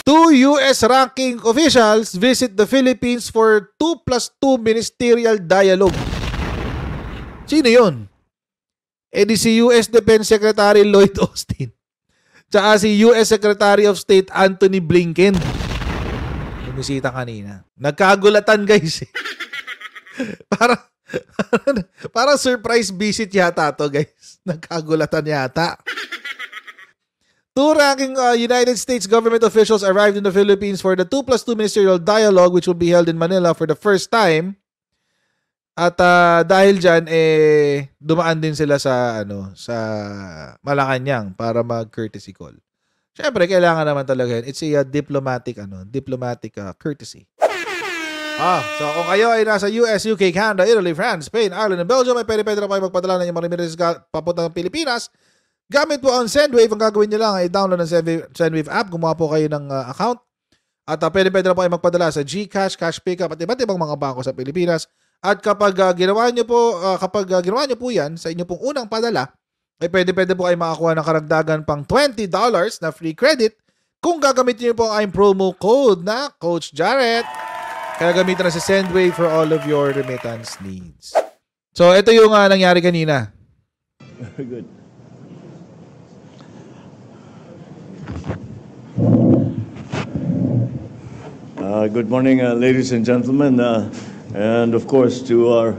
Two U.S. ranking officials visit the Philippines for 2+2 ministerial dialogue. Sino yun? Di si U.S. Defense Secretary Lloyd Austin. Tsaka si U.S. Secretary of State Antony Blinken. Bumisita kanina. Nagkagulatan guys. Parang surprise visit yata to guys. Nagkagulatan yata. Two ranking United States government officials arrived in the Philippines for the 2+2 ministerial dialogue which will be held in Manila for the first time. At dahil dyan, dumaan din sila sa Malacanang para mag-courtesy call. Siyempre, kailangan naman talaga yun. It's a diplomatic courtesy. So kung kayo ay nasa US, UK, Canada, Italy, France, Spain, Ireland, and Belgium, ay pwede na kayo magpadala ng mga papunta ng Pilipinas. Gamit po ang Sendwave. Ang gagawin nyo lang ay download ng Sendwave app. Gumawa po kayo ng account. At pwede na po kayo magpadala sa GCash, Cash Pickup, at iba't ibang mga bangko sa Pilipinas. At kapag ginawa nyo po yan sa inyo pong unang padala, ay pwede po kayo makakuha ng karagdagan pang $20 na free credit kung gagamitin nyo po ang promo code na Coach Jarrett. Kaya gamitin na si Sendwave for all of your remittance needs. So, ito yung nangyari kanina. Very good. Good morning, ladies and gentlemen, and of course to our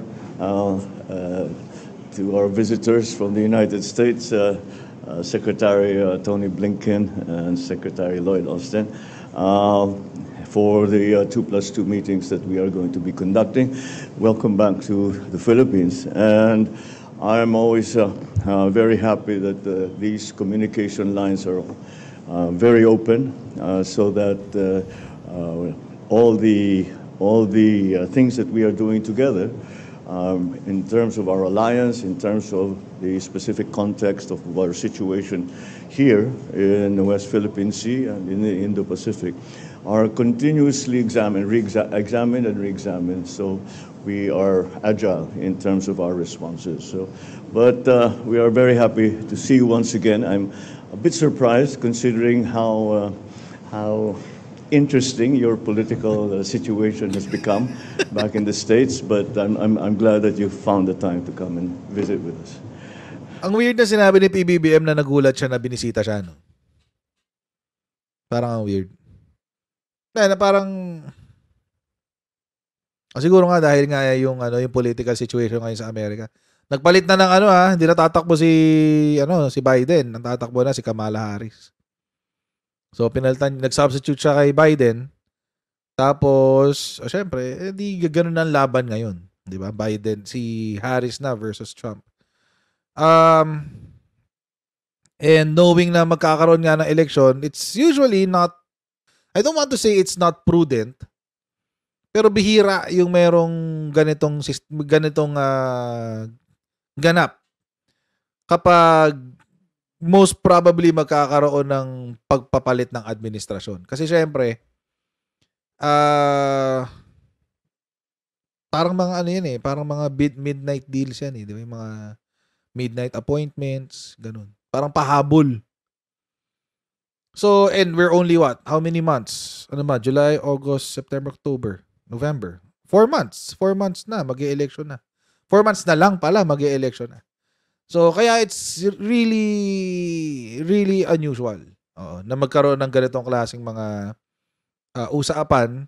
visitors from the United States, Secretary Tony Blinken and Secretary Lloyd Austin, for the 2+2 meetings that we are going to be conducting. Welcome back to the Philippines, and I'm always very happy that these communication lines are very open, so that all the things that we are doing together, in terms of our alliance, in terms of the specific context of our situation here in the West Philippine Sea and in the Indo-Pacific, are continuously examined and re-examined. So we are agile in terms of our responses. But we are very happy to see you once again. I'm a bit surprised considering how interesting your political situation has become back in the States, but I'm glad that you found the time to come and visit with us. Ang weird na sinabi ni PBBM na nagulat siya na binisita siya, no? Parang ang weird. Na parang siguro nga dahil nga yung political situation ngayon sa Amerika. Nagpalit na ng hindi na tatakbo si Biden, ang tatakbo na si Kamala Harris. So, nag-substitute siya kay Biden. Tapos, syempre, di ganoon ang laban ngayon. Di ba? Biden, si Harris na versus Trump. And knowing na magkakaroon nga ng election, it's usually not, I don't want to say it's not prudent, pero bihira yung merong ganitong ganap. Kapag most probably magkakaroon ng pagpapalit ng administrasyon. Kasi syempre, parang mga parang mga midnight deals yan di ba? Yung mga midnight appointments, ganun. Parang pahabol. So, and we're only how many months? July, August, September, October, November. 4 months. 4 months na, mag-e-election na. 4 months na lang pala, mag-e-election na. So, kaya it's really, really unusual na magkaroon ng ganitong klaseng mga usapan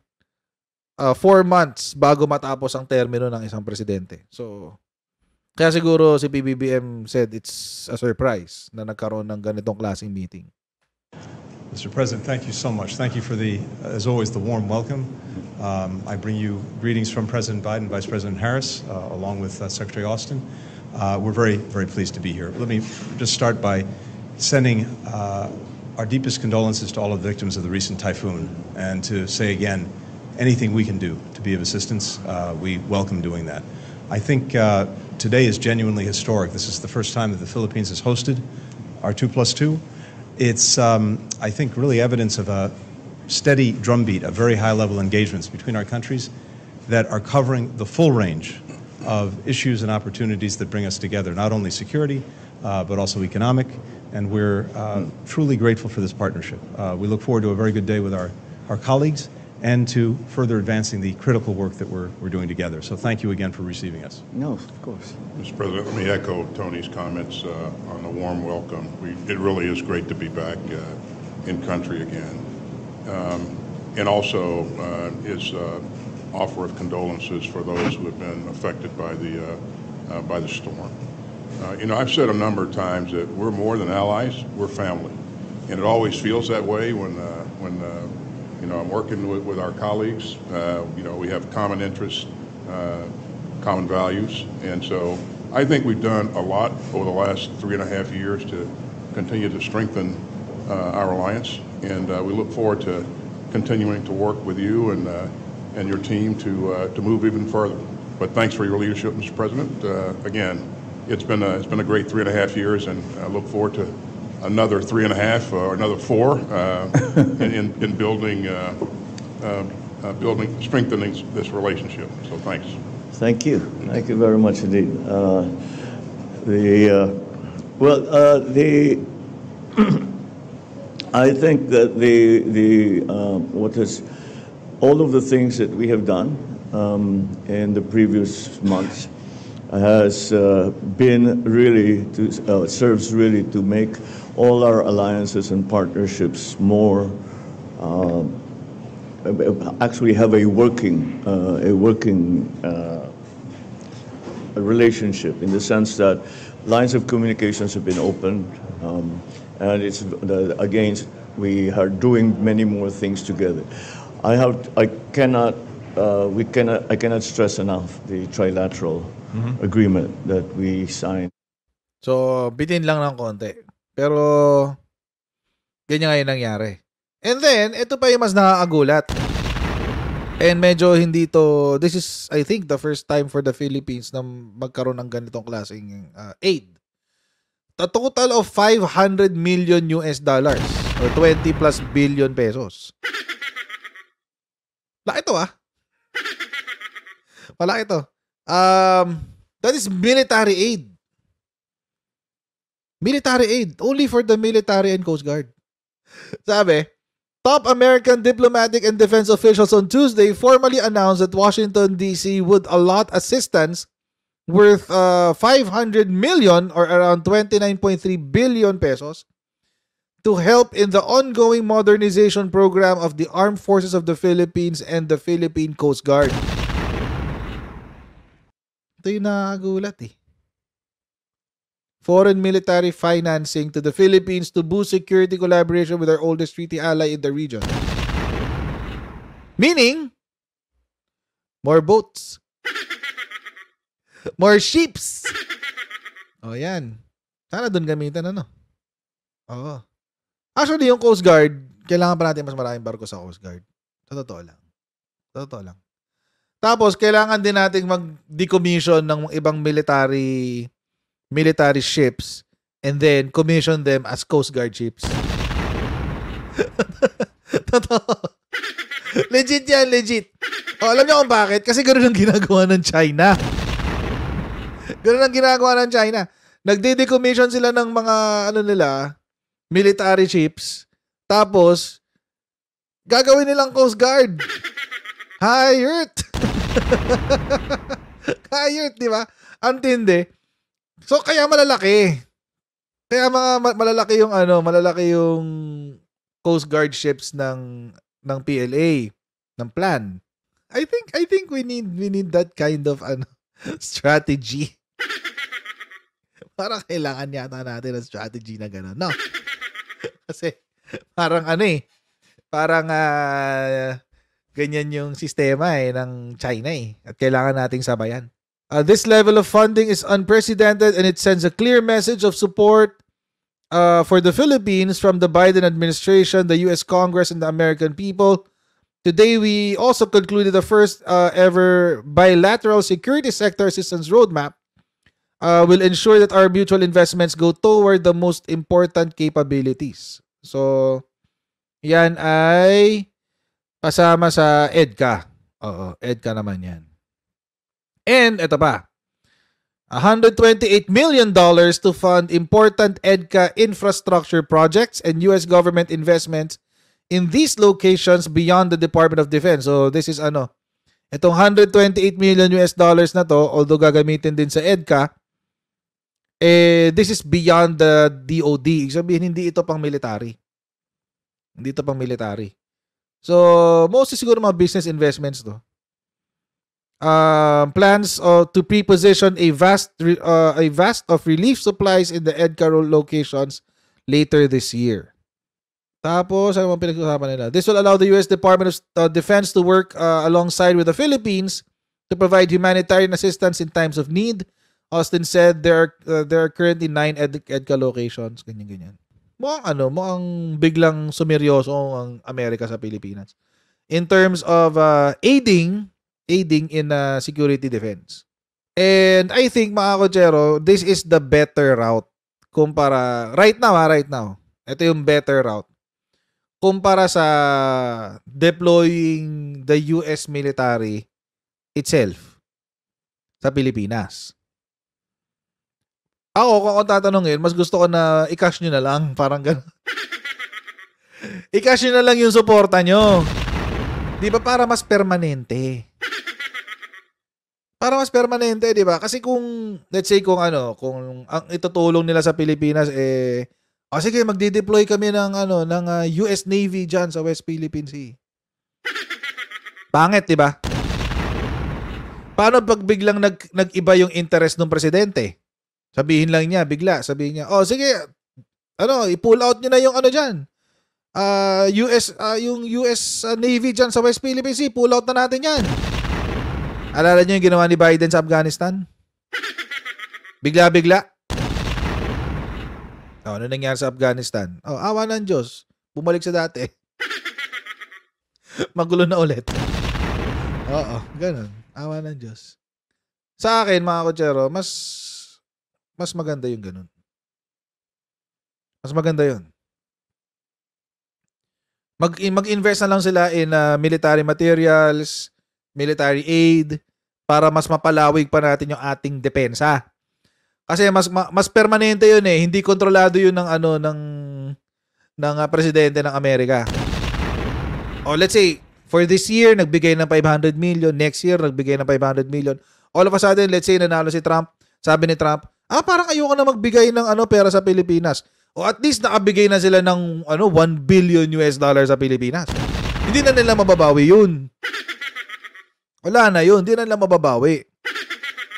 4 months bago matapos ang termino ng isang presidente. So, kaya siguro si PBBM said it's a surprise na nagkaroon ng ganitong klaseng meeting. Mr. President, thank you so much. Thank you for as always, the warm welcome. I bring you greetings from President Biden, Vice President Harris, along with Secretary Austin. We're very, very pleased to be here. Let me just start by sending our deepest condolences to all of the victims of the recent typhoon, and to say again, anything we can do to be of assistance, we welcome doing that. I think today is genuinely historic. This is the first time that the Philippines has hosted our 2+2. It's, I think, really evidence of a steady drumbeat of very high-level engagements between our countries that are covering the full range of issues and opportunities that bring us together, not only security, but also economic. And we're truly grateful for this partnership. We look forward to a very good day with our colleagues and to further advancing the critical work that we're doing together. So thank you again for receiving us. No, of course. Mr. President, let me echo Tony's comments on the warm welcome. It really is great to be back in country again. And also his offer of condolences for those who have been affected by the storm. I've said a number of times that we're more than allies, we're family. And it always feels that way when I'm working with our colleagues. We have common interests, common values. And so I think we've done a lot over the last 3.5 years to continue to strengthen our alliance. And we look forward to continuing to work with you and your team to move even further. But thanks for your leadership, Mr. President. Again, it's been a great 3.5 years, and I look forward to another 3.5 or another 4 in strengthening this relationship. So thanks. Thank you very much indeed. I think that all of the things that we have done in the previous months has been really serves really to make all our alliances and partnerships more actually have a working relationship, in the sense that lines of communications have been opened, and we are doing many more things together. I cannot stress enough the trilateral agreement that we signed. So, bitin lang ng konti. Pero, ganyan nga yung nangyari. And then, ito pa yung mas nakakagulat. And medyo hindi to, this is, I think, the first time for the Philippines na magkaroon ng ganitong klaseng aid. A total of $500 million or 20 plus billion pesos. Laki ito Malaki ito. That is military aid. Military aid. Only for the military and Coast Guard. Sabi, top American diplomatic and defense officials on Tuesday formally announced that Washington, D.C. would allot assistance worth 500 million or around 29.3 billion pesos to help in the ongoing modernization program of the Armed Forces of the Philippines and the Philippine Coast Guard. Ito yung nakagulat Foreign military financing to the Philippines to boost security collaboration with our oldest treaty ally in the region. Meaning, more boats. More ships. Yan. Sana dun gamitan Oo. Actually, yung Coast Guard, kailangan pa natin mas maraming barko sa Coast Guard. Sa totoo lang. Tapos, kailangan din nating mag-decommission ng ibang military ships and then commission them as Coast Guard ships. Totoo. Legit yan, legit. Alam niyo kung bakit? Kasi ganoon ang ginagawa ng China. Nagde-decommission sila ng mga military ships. Tapos, gagawin nilang Coast Guard. Hired, di ba? Ang tindi. So, kaya malalaki. Kaya malalaki yung Coast Guard ships ng PLA, ng plan. I think we need that kind of strategy. Parang kailangan yata natin ng strategy na gano'n, no? Kasi parang ganyan yung sistema ng China at kailangan nating sabayan. This level of funding is unprecedented and it sends a clear message of support for the Philippines from the Biden administration, the U.S. Congress, and the American people. Today, we also concluded the first ever bilateral security sector assistance roadmap. Will ensure that our mutual investments go toward the most important capabilities. So, yan ay pasama sa EDCA. Oo, EDCA naman yan. And ito pa, $128 million to fund important EDCA infrastructure projects and U.S. government investments in these locations beyond the Department of Defense. So this is itong $128 million na to, although gagamitin din sa EDCA, this is beyond the DOD. Ibig sabihin, hindi ito pang military. Hindi ito pang military. So, mostly siguro mga business investments to. Plans to pre-position a vast of relief supplies in the EDCA locations later this year. Tapos, ano mga pinag-usapan nila? This will allow the U.S. Department of Defense to work alongside with the Philippines to provide humanitarian assistance in times of need. Austin said there are currently 9 EDCA locations. Ganyan. Mukhang biglang sumeryoso ang Amerika sa Pilipinas. In terms of aiding in security defense. And I think, mga kotsero, this is the better route kumpara, right now, ito yung better route kumpara sa deploying the US military itself sa Pilipinas. Ako, kung ako tatanungin, mas gusto ko na i-cash nyo na lang. Parang gano'n. I-cash nyo na lang yung suporta nyo. Di ba? Para mas permanente. Para mas permanente, di ba? Kasi kung, let's say, kung ang itutulong nila sa Pilipinas, sige, magdi-deploy kami ng US Navy dyan sa West Philippine Sea. Pangit, di ba? Paano pag biglang nag-iba yung interest ng presidente? Sabihin lang niya, sabihin niya, sige, i-pull out niyo na yung dyan. Yung US Navy dyan sa West Philippine Sea, pull out na natin yan. Alala niyo yung ginawa ni Biden sa Afghanistan? Bigla-bigla. Ano nangyari sa Afghanistan? Awa ng Diyos. Bumalik sa dati. Magulo na ulit. Oo, ganun. Awa ng Diyos. Sa akin, mga kotsero, mas maganda yung ganun. Mas maganda yun. Mag-invest na lang sila in military materials, military aid, para mas mapalawig pa natin yung ating depensa. Kasi mas permanente yun eh. Hindi kontrolado yun ng presidente ng Amerika. Let's say, for this year, nagbigay ng 500 million. Next year, nagbigay ng 500 million. All of a sudden, let's say, nanalo si Trump. Sabi ni Trump, parang ayoko na magbigay ng pera sa Pilipinas. O at least nakabigay na sila ng $1 billion sa Pilipinas. Hindi na nila mababawi yun. Wala na yun. Hindi na nila mababawi.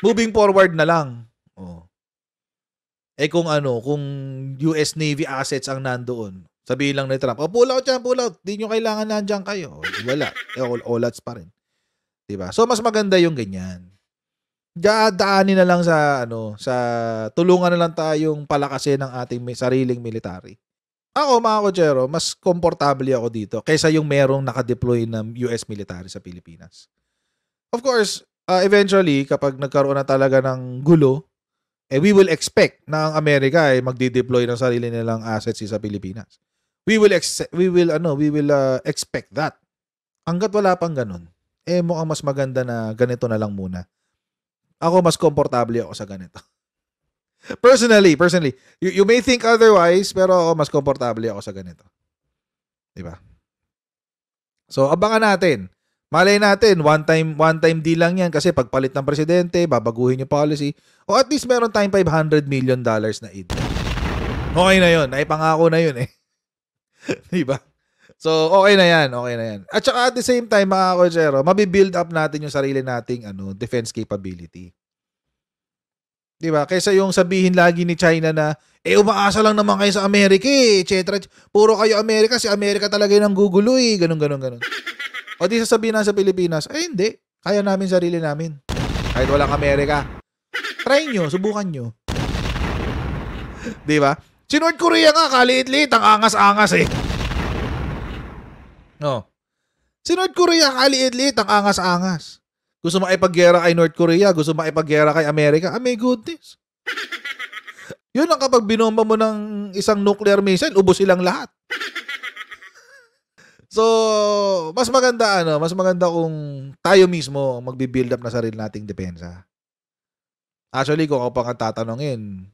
Moving forward na lang. Kung US Navy assets ang nandoon, sabihin lang ni Trump, pull out yan, pull out. Di nyo kailangan nandiyan kayo. Wala. Olats pa rin. Diba? So, mas maganda yung ganyan. Daanin na lang sa tulungan na lang tayong palakasin ng ating sariling military. Ako, mga kotsero, mas komportable ako dito kaysa yung merong nakadeploy ng US military sa Pilipinas. Of course, eventually, kapag nagkaroon na talaga ng gulo, we will expect na ang Amerika ay magdi-deploy ng sarili nilang assets sa Pilipinas. We will expect that. Hanggat wala pang ganun, mukhang mas maganda na ganito na lang muna. Ako, mas komportable ako sa ganito. Personally, you may think otherwise, pero ako, mas komportable ako sa ganito. Diba? So, abangan natin. Malay natin, one time deal lang yan kasi pagpalit ng presidente, babaguhin yung policy, o at least meron tayong $500 million na aid. Okay na yun. Naipangako na yun eh. Diba? So, okay na yan. At saka at the same time, mga kotsero, mabibuild up natin yung sarili nating defense capability. Diba? Kaysa yung sabihin lagi ni China na, umaasa lang naman kayo sa Amerika etc. Puro kayo Amerika, si Amerika talaga yung gugulo ganun. O di sasabihin na sa Pilipinas, hindi. Kaya namin sarili namin. Kahit walang Amerika. Try nyo, subukan nyo. Diba? Si North Korea nga, kaliit-liit, ang angas-angas eh. Si North Korea, kaliit-liit, ang angas-angas. Gusto makipaggera kay North Korea, gusto makipaggera kay Amerika, may goodness. Yun ang kapag binomba mo ng isang nuclear missile, ubos silang lahat. So, mas maganda kung tayo mismo magbi-build up na sarili nating depensa. Actually, kung ako pa nga tatanungin,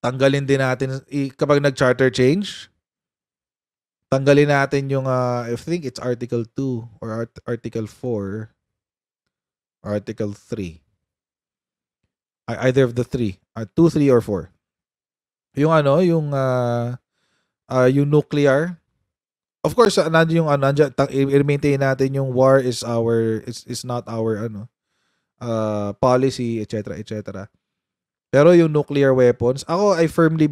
tanggalin din natin, kapag nag-charter change, tanggalin natin yung, I think it's Article 2 or Article 4 or Article 3. Either of the 3. 2, 3, or 4. Yung yung nuclear. Of course, nandiyan yung i-maintain natin yung war is not our policy, etc., etc. Pero yung nuclear weapons, ako I firmly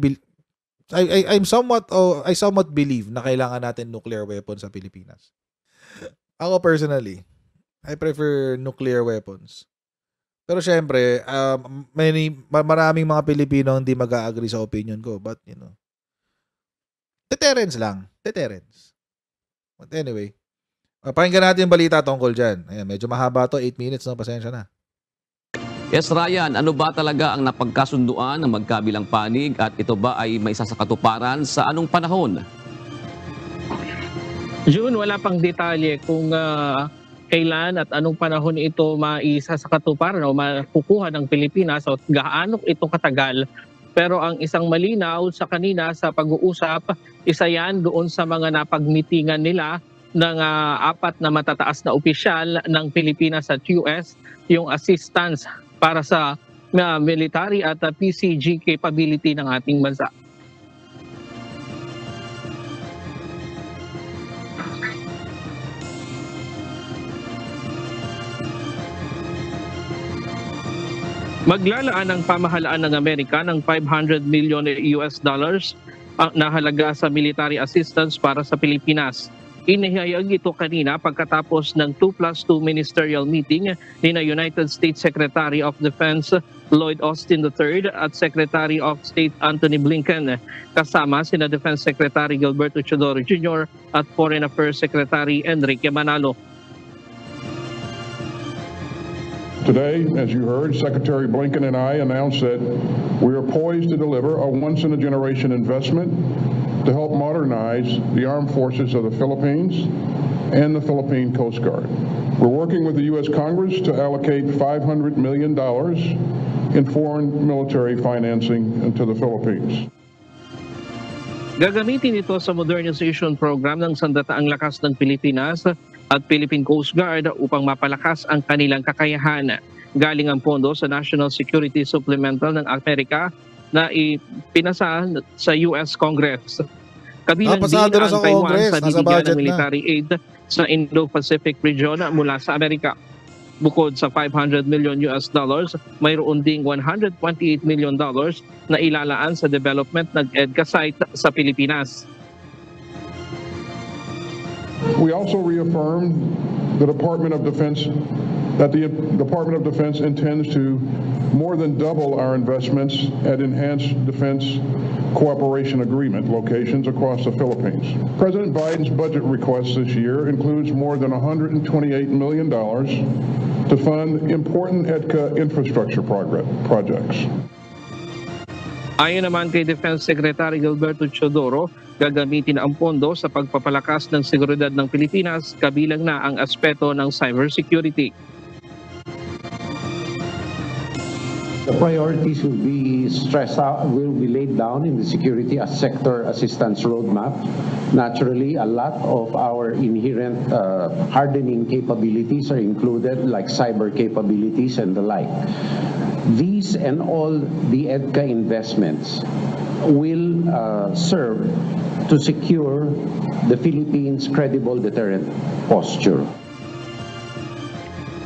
I somewhat believe na kailangan natin nuclear weapons sa Pilipinas. Ako personally, I prefer nuclear weapons. Pero syempre, maraming mga Pilipino hindi mag-a-agree sa opinion ko, but deterrence lang. Deterrence. But anyway, pakinggan natin yung balita tungkol dyan. Ayan, medyo mahaba to, 8 minutes, no? Pasensya na. Yes, Ryan, ano ba talaga ang napagkasunduan ng magkabilang panig at ito ba ay may sasakatuparan sa anong panahon? June, wala pang detalye kung kailan at anong panahon ito maisasakatuparan o makukuha ng Pilipinas o gaano ito katagal. Pero ang isang malinaw sa kanina sa pag-uusap, isa yan doon sa mga napagmitingan nila ng 4 na matataas na opisyal ng Pilipinas at US, yung assistance para sa military at PCG capability ng ating bansa. Maglalaan ang pamahalaan ng Amerika ng $500 million na halaga sa military assistance para sa Pilipinas. Inihayag ito kanina pagkatapos ng 2+2 ministerial meeting ni United States Secretary of Defense Lloyd Austin III at Secretary of State Antony Blinken, kasama sina Defense Secretary Gilberto Chodoro Jr. at Foreign Affairs Secretary Enrique Manalo. Today, as you heard, Secretary Blinken and I announced that we are poised to deliver a once-in-a-generation investment to help modernize the armed forces of the Philippines and the Philippine Coast Guard. We're working with the U.S. Congress to allocate $500 million in foreign military financing to the Philippines. Gagamitin ito sa modernization program ng Sandataang Lakas ng Pilipinas at Philippine Coast Guard upang mapalakas ang kanilang kakayahan. Galing ang pondo sa National Security Supplemental ng Amerika na ipinasa sa US Congress. Kabilang din ang Taiwan sa bibigyan ng military aid sa Indo-Pacific region mula sa Amerika. Bukod sa $500 million, mayroon ding $128 million na ilalaan sa development ng EDCA site sa Pilipinas. We also reaffirmed the Department of Defense that the Department of Defense intends to more than double our investments at enhanced defense cooperation agreement locations across the Philippines. President Biden's budget request this year includes more than $128 million to fund important EDCA infrastructure projects. Ayon naman kay Defense Secretary Gilberto Chodoro, gagamitin ang pondo sa pagpapalakas ng seguridad ng Pilipinas, kabilang na ang aspeto ng cybersecurity. The priorities will be laid down in the security sector assistance roadmap. Naturally, a lot of our inherent hardening capabilities are included, like cyber capabilities and the like. These and all the EDCA investments will serve to secure the Philippines' credible deterrent posture.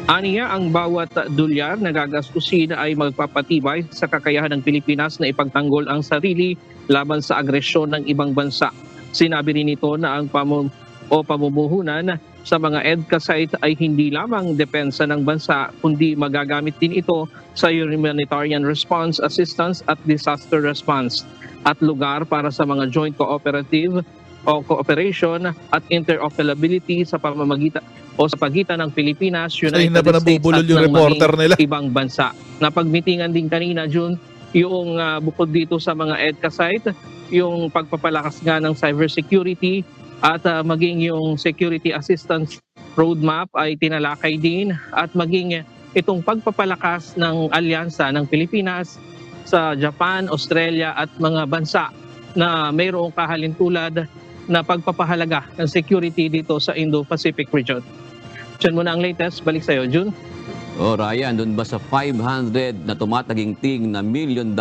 Aniya, ang bawat dolyar na gagastusin ay magpapatibay sa kakayahan ng Pilipinas na ipagtanggol ang sarili laban sa agresyon ng ibang bansa. Sinabi rin ito na ang pamumuhunan sa mga EDCA site ay hindi lamang depensa ng bansa, kundi magagamit din ito sa humanitarian response, assistance at disaster response, at lugar para sa mga joint cooperative o cooperation at interoperability sa pamamagitan o sa pagitan ng Pilipinas, United States at ng mga ibang bansa. Napagmitingan din kanina, June, yung bukod dito sa mga EDCA site, yung pagpapalakas nga ng cybersecurity at maging yung security assistance roadmap ay tinalakay din, at maging itong pagpapalakas ng alyansa ng Pilipinas sa Japan, Australia at mga bansa na mayroong kahalintulad na pagpapahalaga ng security dito sa Indo-Pacific region. Diyan muna ang latest. Balik sa iyo, June. Ryan, doon ba sa 500 na tumataginting na $1 million,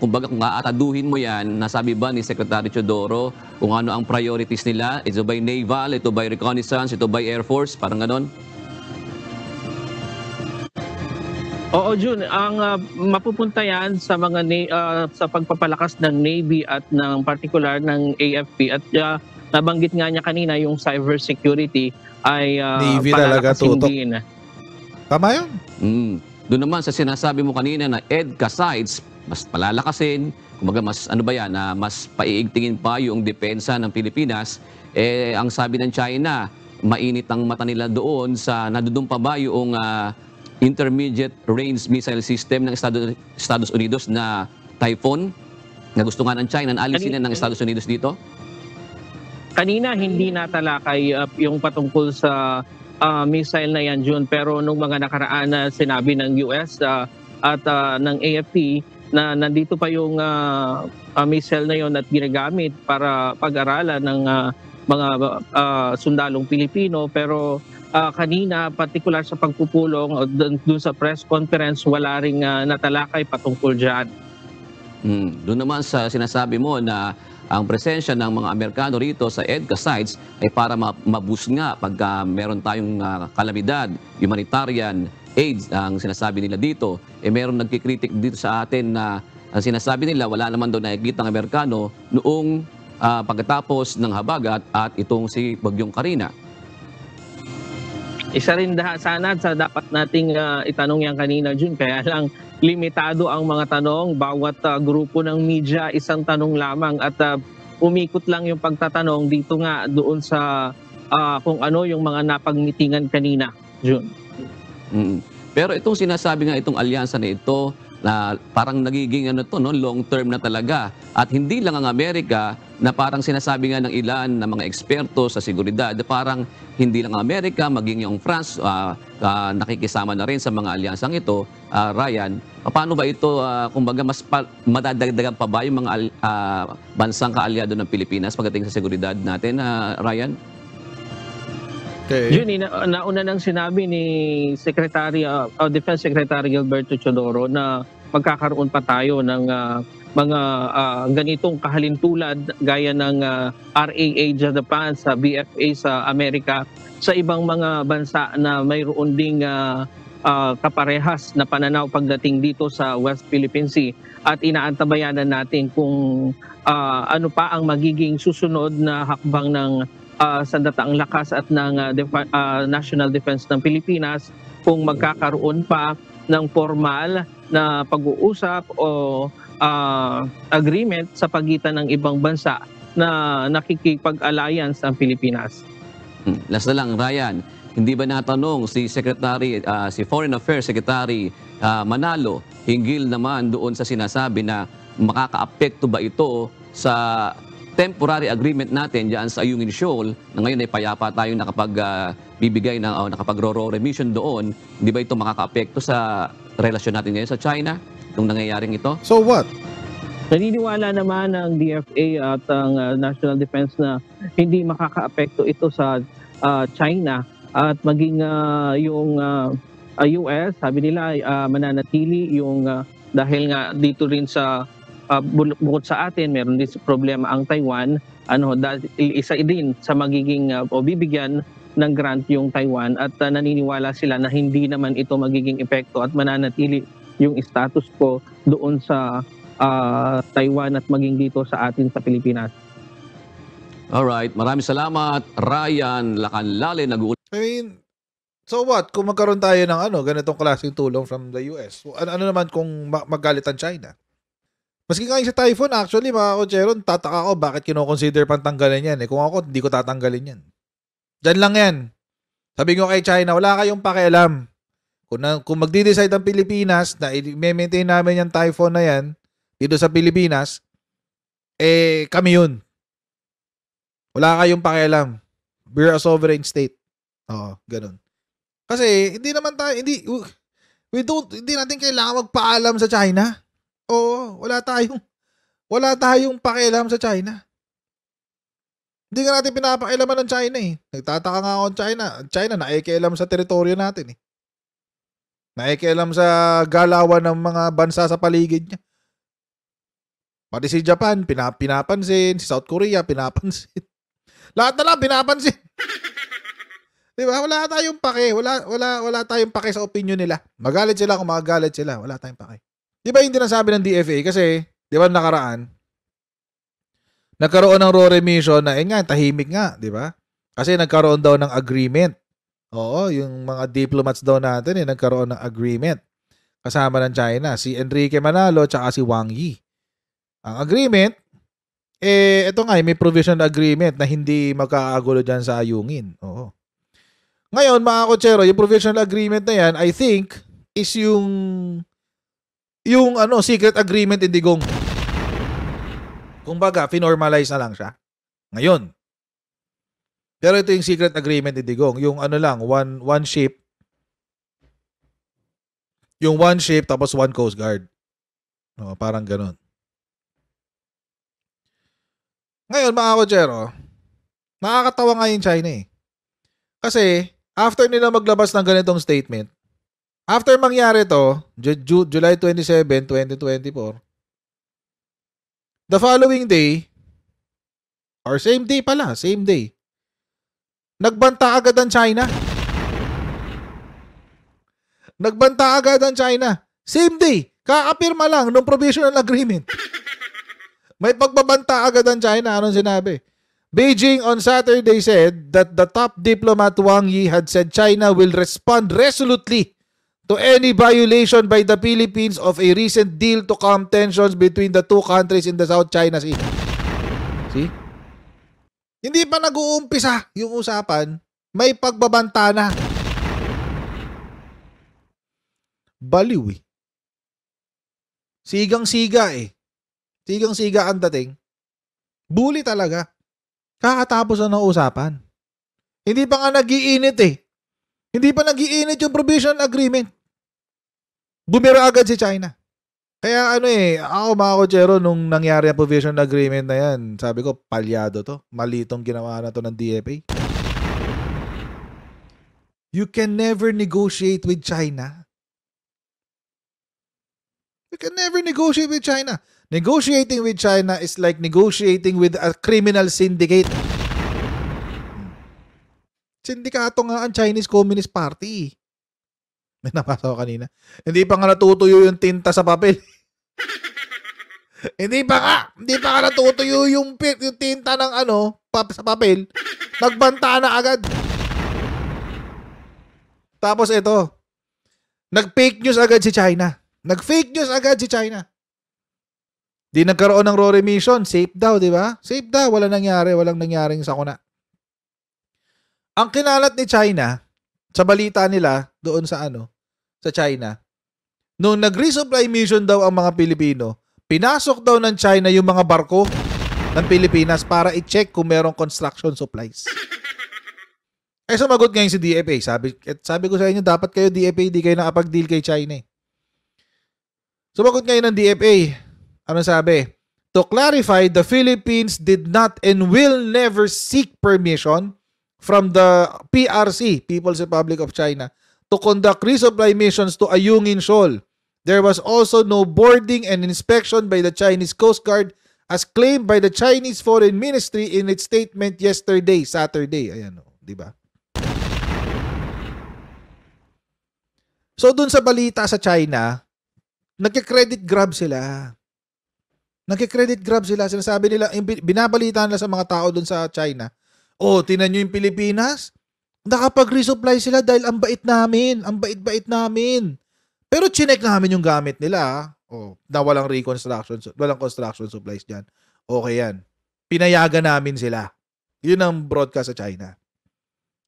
kumbaga kung aataduhin mo yan, nasabi ba ni Secretary Teodoro kung ano ang priorities nila? Ito ba'y naval, ito ba'y reconnaissance, ito ba'y air force, parang ganon? Oo, June, ang mapupunta yan sa mga sa pagpapalakas ng Navy at ng particular ng AFP at nabanggit nga niya kanina yung cyber security ay Navy talaga palalakasin tutok. din. Tama yun. Doon naman sa sinasabi mo kanina na EDCA sites, mas palalakasin, kumbaga mas ano ba yan, mas paiigtingin pa yung depensa ng Pilipinas. Ang sabi ng China, mainit ang mata nila doon sa nadudun pa ba yung intermediate range missile system ng Estados Unidos na Typhoon na gusto nga ng China na alisin ng Estados Unidos dito? Kanina hindi natalakay yung patungkol sa missile na yan, June, pero nung mga nakaraan na sinabi ng US at ng AFP na nandito pa yung missile na yon at ginagamit para pag-aralan ng mga sundalong Pilipino, pero kanina, particular sa pagpupulong dun sa press conference, wala ring natalakay patungkol dyan. Doon naman sa sinasabi mo na ang presensya ng mga Amerikano rito sa EDCA sites ay para maboost nga pagka meron tayong kalamidad, humanitarian aid, ang sinasabi nila dito. Meron nagkikritik dito sa atin na ang sinasabi nila wala naman daw nakikita ng Amerikano noong pagkatapos ng habagat at itong si Bagyong Karina. Isa rin sana sa dapat nating itanong yan kanina, June, kaya lang limitado ang mga tanong. Bawat grupo ng media, isang tanong lamang at umikot lang yung pagtatanong dito nga doon sa kung ano yung mga napagmitingan kanina, June. Pero itong sinasabi nga itong alyansa na ito na parang nagiging long term na talaga. At hindi lang ang Amerika na parang sinasabi nga ng ilan na mga eksperto sa seguridad, parang hindi lang ang Amerika, maging yung France, nakikisama na rin sa mga alyansang ito. Ryan, paano ba ito, kumbaga mas madadagdagan pa ba yung mga bansang kaalyado ng Pilipinas pagdating sa seguridad natin, Ryan? Okay. Yun, nauna nang sinabi ni Defense Secretary Gilberto Teodoro na magkakaroon pa tayo ng mga ganitong kahalintulad gaya ng RAA sa Japan, sa BFA sa Amerika, sa ibang mga bansa na mayroon ding kaparehas na pananaw pagdating dito sa West Philippine Sea. At inaantabayanan natin kung ano pa ang magiging susunod na hakbang ng Sandatang Lakas at ng National Defense ng Pilipinas kung magkakaroon pa ng formal na pag-uusap o agreement sa pagitan ng ibang bansa na nakikipag-alliance ang Pilipinas. Last na lang, Ryan, hindi ba natanong si Foreign Affairs Secretary Manalo hinggil naman doon sa sinasabi na makakaapekto ba ito sa temporary agreement natin diyan sa Ayungin Shoal na ngayon ay payapa tayong nakapagbibigay ng nakapagro-ro remission doon, hindi ba ito makakaapekto sa relasyon natin ngayon sa China nung nangyayaring ito? So what? Naniniwala naman ang DFA at ang National Defense na hindi makakaapekto ito sa China at maging yung US, sabi nila mananatili yung dahil nga dito rin sa bukod sa atin, meron din problema ang Taiwan. Isa din sa magiging o bibigyan ng grant yung Taiwan at naniniwala sila na hindi naman ito magiging epekto at mananatili yung status quo doon sa Taiwan at maging dito sa atin sa Pilipinas. Alright, maraming salamat, Ryan Lacanlale. I mean, so what? Kung magkaroon tayo ng ganitong klaseng tulong from the US, ano naman kung magalit ang China? Maski nga yung sa Typhoon, actually, mga Kocheron, tataka ko bakit kinoconsider pang tanggalin yan. Kung ako, hindi ko tatanggalin yan. Diyan lang yan. Sabi ko kay China, wala kayong pakialam. Kung magdi-decide ang Pilipinas na i-maintain namin yung Typhoon na yan dito sa Pilipinas, kami yun. Wala kayong pakialam. We're a sovereign state. Oo, ganun. Kasi hindi naman tayo, hindi natin kailangan magpaalam sa China. Oo, wala tayong pakialam sa China. Hindi nga natin pinapakailaman ng China eh. Nagtataka nga ako ng China. China naikialam sa teritoryo natin eh. Naikialam sa galawan ng mga bansa sa paligid niya. Pati si Japan, pinapansin. Si South Korea, pinapansin. Lahat na lang, pinapansin. Diba? Wala tayong pake. Wala tayong pake sa opinion nila. Magalit sila kung magagalit sila. Wala tayong pake. Diba hindi nasabi ng DFA? Kasi, di ba nakaraan, nagkaroon ng raw remission na, tahimik nga, di ba? Kasi nagkaroon daw ng agreement. Oo, yung mga diplomats daw natin, nagkaroon ng agreement. Kasama ng China, si Enrique Manalo, tsaka si Wang Yi. Ang agreement, ito nga, may provision agreement na hindi magkakagulo dyan sa ayungin. Oo. Ngayon, mga kotsero, yung provisional agreement na yan, I think, is yung secret agreement in Digong. Kumbaga, finormalize na lang siya. Ngayon. Pero ito yung secret agreement in Digong. Yung one ship. Yung one ship, tapos one Coast Guard. O, parang ganun. Ngayon, mga kotsero, nakakatawa nga yung China eh. Kasi, after nila maglabas ng ganitong statement, after mangyari to, July 27, 2024, the following day, or same day, nagbanta agad ang China. Same day, kakapirma lang ng provisional agreement. May pagbabanta agad ang China. Anong sinabi? Beijing on Saturday said that the top diplomat Wang Yi had said China will respond resolutely to any violation by the Philippines of a recent deal to calm tensions between the two countries in the South China Sea. See? Hindi pa nag-uumpisa yung usapan, may pagbabanta na. Baliw eh. Sigang-siga eh. Sigang-siga ang dating. Bully talaga. Kakatapos na ng usapan. Hindi pa nga nag-iinit eh. Hindi pa nag-iinit yung provisional agreement. Bumira agad si China. Kaya ako mga kotsero, nung nangyari ang provisional agreement na yan, sabi ko, palyado to. Mali itong ginawa na to ng DFA. You can never negotiate with China. You can never negotiate with China. Negotiating with China is like negotiating with a criminal syndicate. Sindikato nga ang Chinese Communist Party. May napasa ko kanina. Hindi pa nga natutuyo yung tinta sa papel. Hindi pa nga natutuyo yung tinta ng sa papel. Nagbanta na agad. Tapos ito, nag-fake news agad si China. Di nagkaroon ng raw remission, safe daw, di ba? Safe daw, walang nangyaring sakuna. Ang kinalat ni China, sa balita nila, doon sa China, nung nag-resupply mission daw ang mga Pilipino, pinasok daw ng China yung mga barko ng Pilipinas para i-check kung merong construction supplies. Sumagot ngayon si DFA. Sabi ko sa inyo, dapat kayo DFA, di kayo nakapag-deal kay China eh. Sumagot ngayon ng DFA. Ano sabi? To clarify, the Philippines did not and will never seek permission from the PRC, People's Republic of China, to conduct resupply missions to Ayungin Shoal. There was also no boarding and inspection by the Chinese Coast Guard as claimed by the Chinese Foreign Ministry in its statement yesterday, Saturday. Ayan, di ba? So, dun sa balita sa China, nagke-credit grab sila. Sinasabi nila, binabalita nila sa mga tao dun sa China, tinan nyo yung Pilipinas, nakapag-resupply sila dahil ang bait namin, ang bait-bait namin. Pero chinek namin yung gamit nila, na walang construction supplies dyan. Okay yan. Pinayagan namin sila. Yun ang broadcast sa China.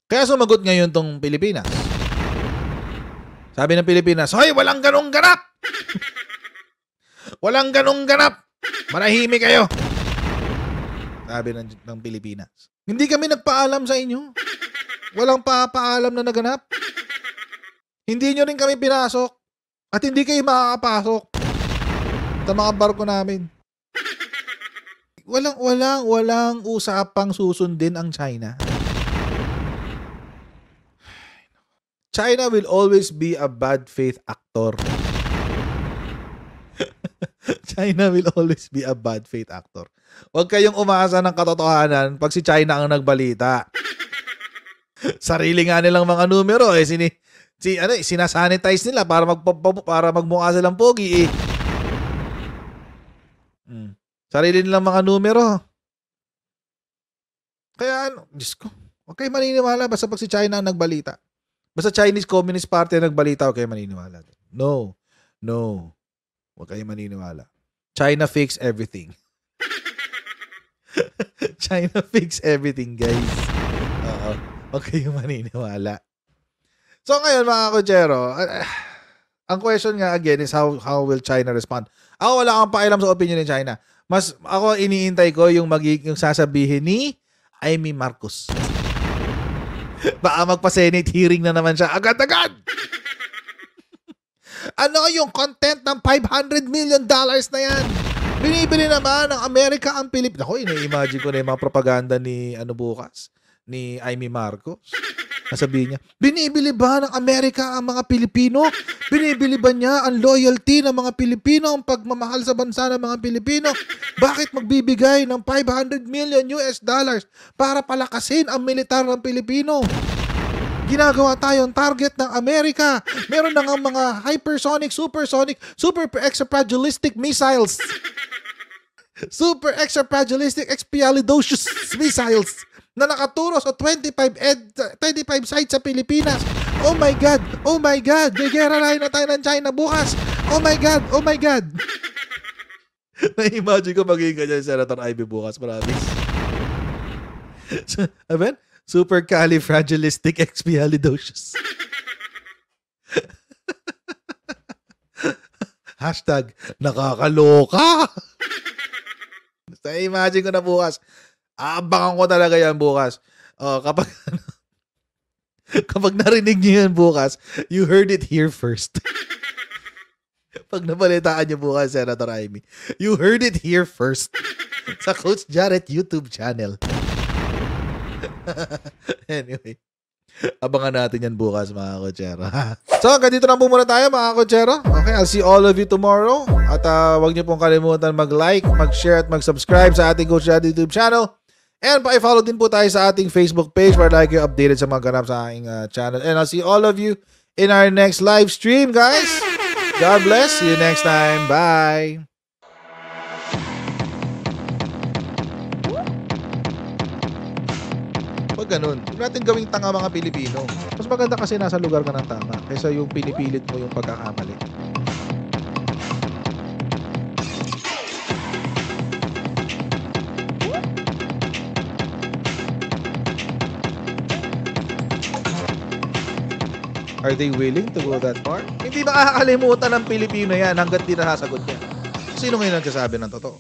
Kaya sumagot ngayon tong Pilipinas. Sabi ng Pilipinas, hoy, walang ganong ganap! Walang ganong ganap! Manahimik kayo! Sabi ng Pilipinas. Hindi kami nagpaalam sa inyo. Walang papaalam na naganap. Hindi nyo rin kami pinasok. At hindi kayo makakapasok sa mga barko namin. Walang usapang susundin ang China. China will always be a bad faith actor. China will always be a bad faith actor. Huwag kayong umasa ng katotohanan pag si China ang nagbalita. Sarili nga nilang mga numero eh sinasanitize nila para magmukha silang pogi eh. Sarili nilang mga numero. Kaya Diyos ko, huwag kayo maniniwala basta pag si China ang nagbalita. Basta Chinese Communist Party ang nagbalita, huwag kayo maniniwala. No. Huwag kayo maniniwala. China fix everything. China fix everything, guys. Huwag kayo maniniwala. So ngayon mga kochero, ang question nga again is how will China respond? Ako wala akong pakialam sa opinion ni China. Mas ako iniintay ko yung sasabihin ni Amy Marcos. Baka magpa-Senate hearing na naman siya agad-agad. Ano yung content ng $500 million na yan? Binibili naman ng Amerika ang Pilipinas. Ako, ina-imagine ko na yung mga propaganda ni bukas, ni Amy Marcos. Nasabihin niya, binibili ba ng Amerika ang mga Pilipino? Binibili ba niya ang loyalty ng mga Pilipino, ang pagmamahal sa bansa ng mga Pilipino? Bakit magbibigay ng $500 million para palakasin ang militar ng Pilipino? Ginagawa tayong target ng Amerika. Meron na nga mga hypersonic, supersonic, super extraplagilistic missiles. Super extraplagilistic expialidocious missiles na nakaturo sa 25 sites sa Pilipinas. Oh my God! Oh my God! Gagerahin na tayo ng China bukas. Oh my God! Oh my God! Na-imagine ko magiging ganyan Senator Ivy bukas. Maraming. Amen? Supercalifragilistic expialidocious. Hashtag nakakaloka. So, imagine ko na bukas. Abangan ko talaga yan bukas. Kapag narinig niyo yan bukas, you heard it here first. Pag nabalitaan niyo bukas, Senator Amy, you heard it here first. Sa Coach Jarrett YouTube channel. Anyway, abangan natin yan bukas mga kochero. So hanggang dito lang po muna tayo mga kochero. Okay, I'll see all of you tomorrow. At huwag niyo pong kalimutan mag-like, mag-share at mag-subscribe sa ating Coach Jarrett YouTube channel. And pa-follow din po tayo sa ating Facebook page para lagi kayo updated sa mga ganap sa aking channel. And I'll see all of you in our next live stream, guys. God bless. See you next time. Bye. Pag ganun, huwag natin gawing tanga mga Pilipino. Mas maganda kasi nasa lugar ka ng tama kaysa yung pinipilit mo yung pagkakamali. Are they willing to go that far? Hindi makakalimutan ng Pilipino yan hanggat di nasasagot niya. Sino ngayon nagsasabi ng totoo?